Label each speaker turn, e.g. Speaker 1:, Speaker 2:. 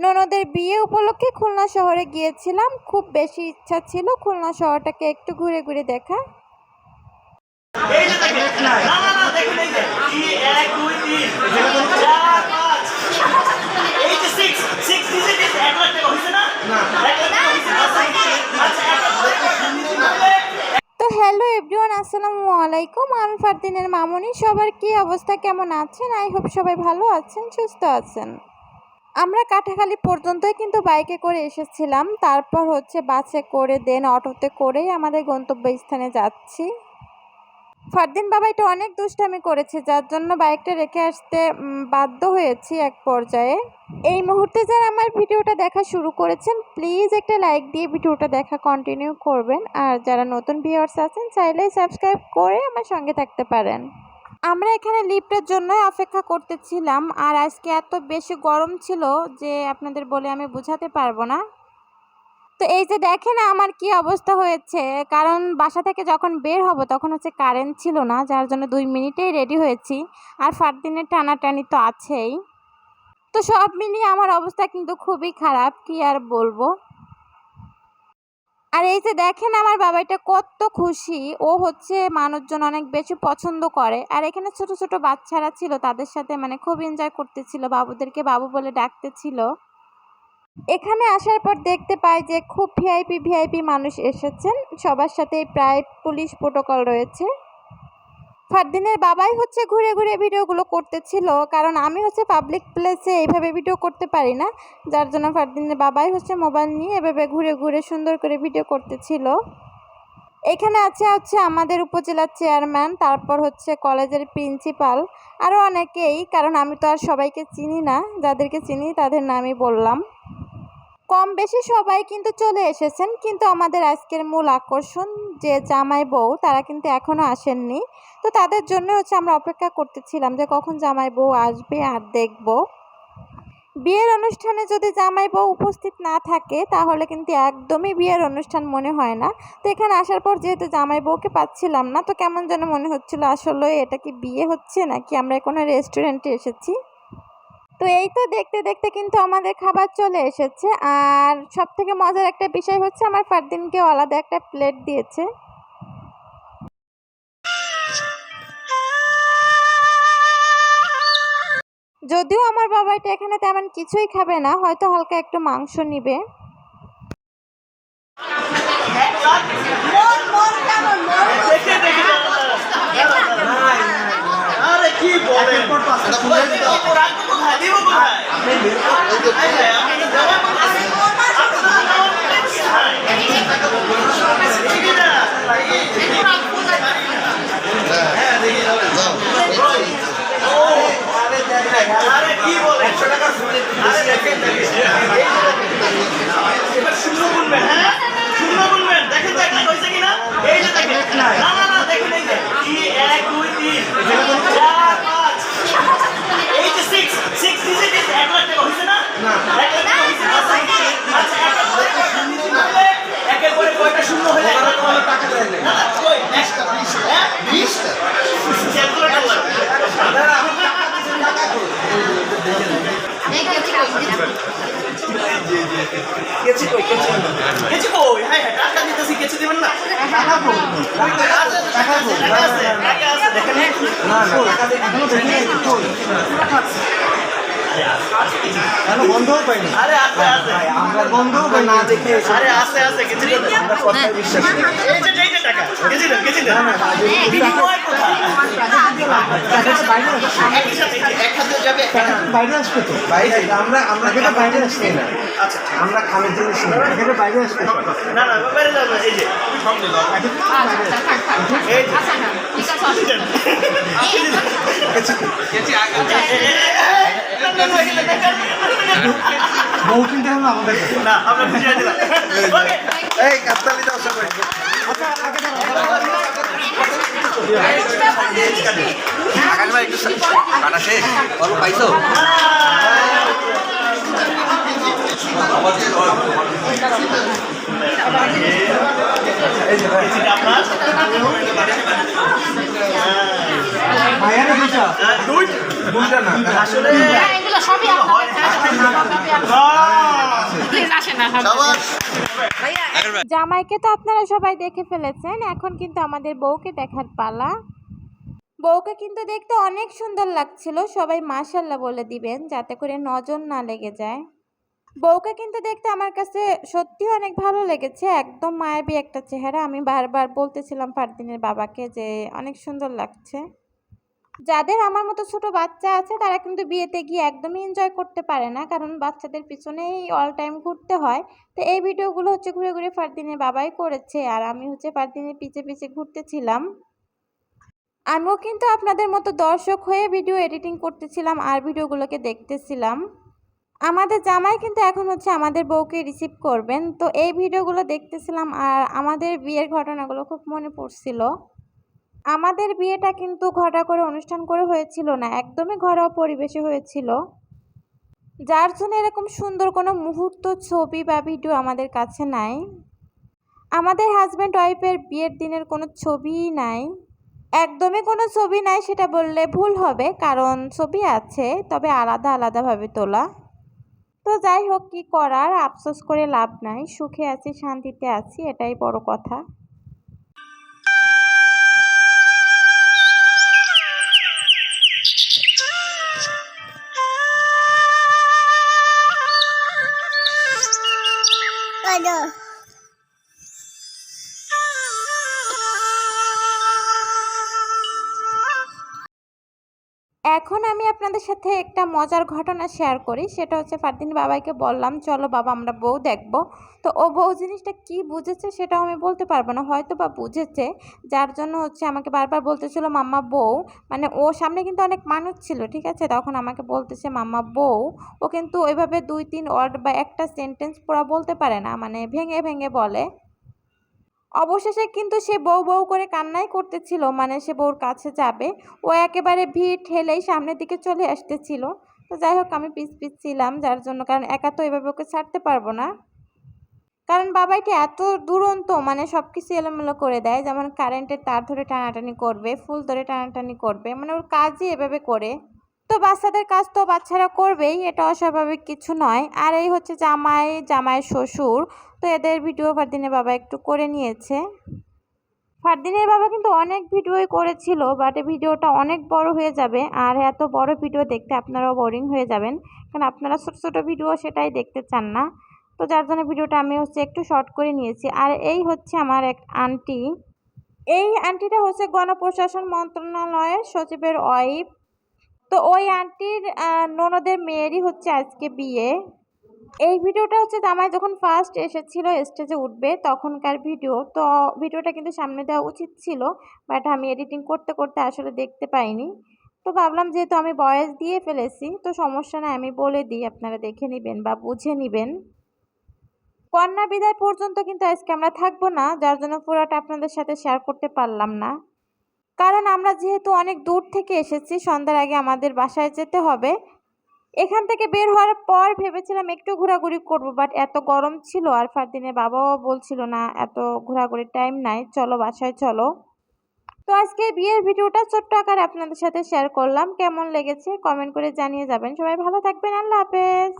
Speaker 1: ননদের বিয়ে উপলক্ষে খুলনা শহরে গিয়েছিলাম। খুব বেশি ইচ্ছা ছিল খুলনা শহরটাকে একটু ঘুরে ঘুরে দেখা। তো হ্যালো এভরিওয়ান, আসসালামু আলাইকুম। আমি ফারদিনের মামুনি। সবার কি অবস্থা, কেমন আছেন? আই হোপ সবাই ভালো আছেন, সুস্থ আছেন। আমরা কাটাখালি পর্যন্তই কিন্তু বাইকে করে এসেছিলাম, তারপর বাসে করে দেন অটোতে করেই আমাদের গন্তব্যস্থানে যাচ্ছি। ফারদিন বাবাইটা অনেক দুষ্টামি করেছে, যার জন্য বাইকটা রেখে আসতে বাধ্য হয়েছি এক পর্যায়ে। এই মুহূর্তে যারা আমার ভিডিওটা দেখা শুরু করেছেন, প্লিজ একটা লাইক দিয়ে ভিডিওটা দেখা কন্টিনিউ করবেন। আর যারা নতুন ভিউয়ার্স আছেন, চাইলে সাবস্ক্রাইব করে আমার সঙ্গে থাকতে পারেন। আমরা এখানে লিফটের জন্যই অপেক্ষা করতেছিলাম। আর আজকে এত বেশি গরম ছিল যে আপনাদের বলে আমি বোঝাতে পারবো না। তো এই যে দেখেন আমার কি অবস্থা হয়েছে, কারণ বাসা থেকে যখন বের হব তখন কারেন্ট ছিল না, যার জন্য 2 মিনিটেই রেডি হয়েছি। আর ফারদিনের টানাটানি তো আছেই। তো সব মিলিয়ে আমার অবস্থা কিন্তু খুবই খারাপ, কি আর বলবো। আর এই যে দেখেন আমার বাবাইটা কত খুশি। ও মানুষজন অনেক বেশি পছন্দ করে। আর এখানে ছোট ছোট বাচ্চারা ছিল, তাদের সাথে খুব এনজয় করতেছিল, বাবুদেরকে বাবু বলে ডাকতেছিল। এখানে আসার পর দেখতে পাই যে খুব ভিআইপি মানুষ এসেছেন, সবার সাথে প্রায় পুলিশ প্রোটোকল রয়েছে। ফারদিনের বাবাই ঘুরে ঘুরে ভিডিওগুলো করতেছিল, কারণ আমি পাবলিক প্লেসে এইভাবে ভিডিও করতে পারি না, যার জন্য ফারদিনের বাবাই মোবাইল নিয়ে এভাবে ঘুরে ঘুরে সুন্দর করে ভিডিও করতেছিল। এখানে আছে আমাদের উপজেলার চেয়ারম্যান, তারপর কলেজের প্রিন্সিপাল, আরও অনেকেই, কারণ আমি তো আর সবাইকে চিনি না, যাদেরকে চিনি তাদের নামই বললাম। কম বেশি সবাই কিন্তু চলে এসেছেন, কিন্তু আমাদের আজকের মূল আকর্ষণ যে জামাই বউ, তারা কিন্তু এখনও আসেননি। তো তাদের জন্য আমরা অপেক্ষা করতেছিলাম যে কখন জামাই বউ আসবে আর দেখব। বিয়ের অনুষ্ঠানে যদি জামাই বউ উপস্থিত না থাকে তাহলে কিন্তু একদমই বিয়ের অনুষ্ঠান মনে হয় না। তো এখানে আসার পর যেহেতু জামাই বউকে পাচ্ছিলাম না, তো কেমন যেন মনে হচ্ছিল আসলে এটা কি বিয়ে হচ্ছে নাকি আমরা কোনো রেস্টুরেন্টে এসেছি। তো এই তো দেখতে দেখতে কিন্তু আমাদের খাবার চলে এসেছে। আর সব থেকে মজার একটা বিষয় আমার ফারদিনকে আলাদা একটা প্লেট দিয়েছে। যদিও আমার বাবাইটা এখানে তেমন কিছুই খাবে না, হয়তো হালকা একটু মাংস নিবে।
Speaker 2: বন্ধও পাইনি, আমরা বন্ধও পাই না দেখে বাইরে আসবে তো বাইরে আমরা বাইরে আসছি না, আমরা খামের জিনিস এখানে বাইরে আসবে বউ কিনতে হবে আমাদের না, আমরা বুঝিয়ে দিলাম। এই কাস্তালি দাও সবাই। কাটা শেষ অল্প পাইছো আসলে
Speaker 1: জামাইকে তো আপনারা সবাই দেখে ফেলেছেন, এখন কিন্তু আমাদের বউকে দেখার পালা। বউকে কিন্তু দেখতে অনেক সুন্দর লাগছিল, সবাই মাশাআল্লাহ বলে দিবেন যাতে করে নজর না লেগে যায়। বউকে কিন্তু দেখতে আমার কাছে সত্যি অনেক ভালো লেগেছে, একদম মায়াবী একটা চেহারা। আমি বারবার বলতেছিলাম ফারদিনের বাবাকে যে অনেক সুন্দর লাগছে। যাদের আমার মতো ছোট বাচ্চা আছে তারা কিন্তু বিয়েতে গিয়ে একদমই এনজয় করতে পারে না, কারণ বাচ্চাদের পিছনেই অল টাইম ঘুরতে হয়। তো এই ভিডিওগুলো হচ্ছে ঘুরে ঘুরে ফারদিনের বাবাই করেছে, আর আমি হচ্ছে ফারদিনের পিছে পিছে ঘুরতেছিলাম। আমিও কিন্তু আপনাদের মতো দর্শক হয়ে ভিডিও এডিটিং করতেছিলাম আর ভিডিওগুলোকে দেখতেছিলাম। আমাদের জামাই কিন্তু এখন হচ্ছে আমাদের বউকে রিসিভ করবেন, তো এই ভিডিওগুলো দেখতেছিলাম আর আমাদের বিয়ের ঘটনাগুলো খুব মনে পড়ছিল। আমাদের বিয়েটা কিন্তু ঘটা করে অনুষ্ঠান করে হয়েছিল না, একদমই ঘরোয়া পরিবেশে হয়েছিল, যার জন্য এরকম সুন্দর কোনো মুহূর্ত ছবি বা ভিডিও আমাদের কাছে নাই। আমাদের হাজব্যান্ড ওয়াইফের বিয়ের দিনের কোনো ছবিই নাই, একদমই কোনো ছবি নাই সেটা বললে ভুল হবে, কারণ ছবি আছে তবে আলাদা আলাদাভাবে তোলা। তো যাই হোক, কি করার, আফসোস করে লাভ নাই, সুখে আছি শান্তিতে আছি, এটাই বড় কথা। এখন আমি আপনাদের সাথে একটা মজার ঘটনা শেয়ার করি, সেটা হচ্ছে ফারদিন বাবাইকে বললাম চলো বাবা আমরা বউ দেখব। তো ও বউ জিনিসটা কি বুঝেছে সেটাও আমি বলতে পারবো না, হয়তো বা বুঝেছে, যার জন্য হচ্ছে আমাকে বারবার বলতেছিল মাম্মা বউ। মানে ও সামনে কিন্তু অনেক মানুষ ছিল, ঠিক আছে, তখন আমাকে বলতেছে মাম্মা বউ। ও কিন্তু ওইভাবে 2-3 ওয়ার্ড বা একটা সেন্টেন্স পুরো বলতে পারে না, মানে ভেঙে ভেঙে বলে। অবশেষে কিন্তু সে বউ বউ করে কান্নাই করতেছিল, মানে সে বউর কাছে যাবে, ও একেবারে ভিড় ঠেলেই সামনের দিকে চলে আসতেছিল। তো যাই হোক, আমি পিছ পিছ ছিলাম, যার জন্য, কারণ একা তো এভাবে ওকে ছাড়তে পারবো না, কারণ বাবাইটি এত দুরন্ত, মানে সব কিছু এলোমেলো করে দেয়, যেমন কারেন্টের তার ধরে টানাটানি করবে, ফুল ধরে টানাটানি করবে, মানে ওর কাজই এভাবে করে। তো বাচ্চাদের কাজ তো বাচ্চারা করবেই, এটা অস্বাভাবিক কিছু নয়। আর এই হচ্ছে জামাই, জামাইয়ের শ্বশুর। তো এদের ভিডিও ফারদিনের বাবা একটু করে নিয়েছে। ফারদিনের বাবা কিন্তু অনেক ভিডিওই করেছিল, বাট এই ভিডিওটা অনেক বড় হয়ে যাবে, আর এত বড় ভিডিও দেখতে আপনারাও বোরিং হয়ে যাবেন, কারণ আপনারা ছোট ছোট ভিডিও সেটাই দেখতে চান না। তো যার জন্য ভিডিওটা আমি হচ্ছে একটু শর্ট করে নিয়েছি। আর এই হচ্ছে আমার এক আন্টি, এই আন্টিটা হচ্ছে গণপ্রশাসন মন্ত্রণালয়ের সচিবের ওয়াইফ। তো ওই আন্টির ননদের মেয়েরই হচ্ছে আজকে বিয়ে। এই ভিডিওটা হচ্ছে জামাই যখন ফার্স্ট এসেছিল স্টেজে উঠবে তখনকার ভিডিও। তো ভিডিওটা কিন্তু সামনে দেওয়া উচিত ছিল, বাট আমি এডিটিং করতে করতে আসলে দেখতে পাইনি। তো ভাবলাম যেহেতু আমি ভয়েস দিয়ে ফেলেছি তো সমস্যা নাই, আমি বলে দিই, আপনারা দেখে নেবেন বা বুঝে নেবেন। কন্যা বিদায় পর্যন্ত কিন্তু আজকে আমরা থাকবো না, যার জন্য পুরোটা আপনাদের সাথে শেয়ার করতে পারলাম না, কারণ আমরা যেহেতু অনেক দূর থেকে এসেছি, সন্ধ্যার আগে আমাদের বাসায় যেতে হবে। এখান থেকে বের হওয়ার পর ভেবেছিলাম একটু ঘোরাঘুরি করব, বাট এত গরম ছিল আর ফারদিনের বাবাও বলছিল না এত ঘোরাঘুরির টাইম নাই, চলো বাসায় চলো। তো আজকে বিয়ের ভিডিওটা ছোট্ট আকারে আপনাদের সাথে শেয়ার করলাম, কেমন লেগেছে কমেন্ট করে জানিয়ে যাবেন। সবাই ভালো থাকবেন, আল্লাহ হাফেজ।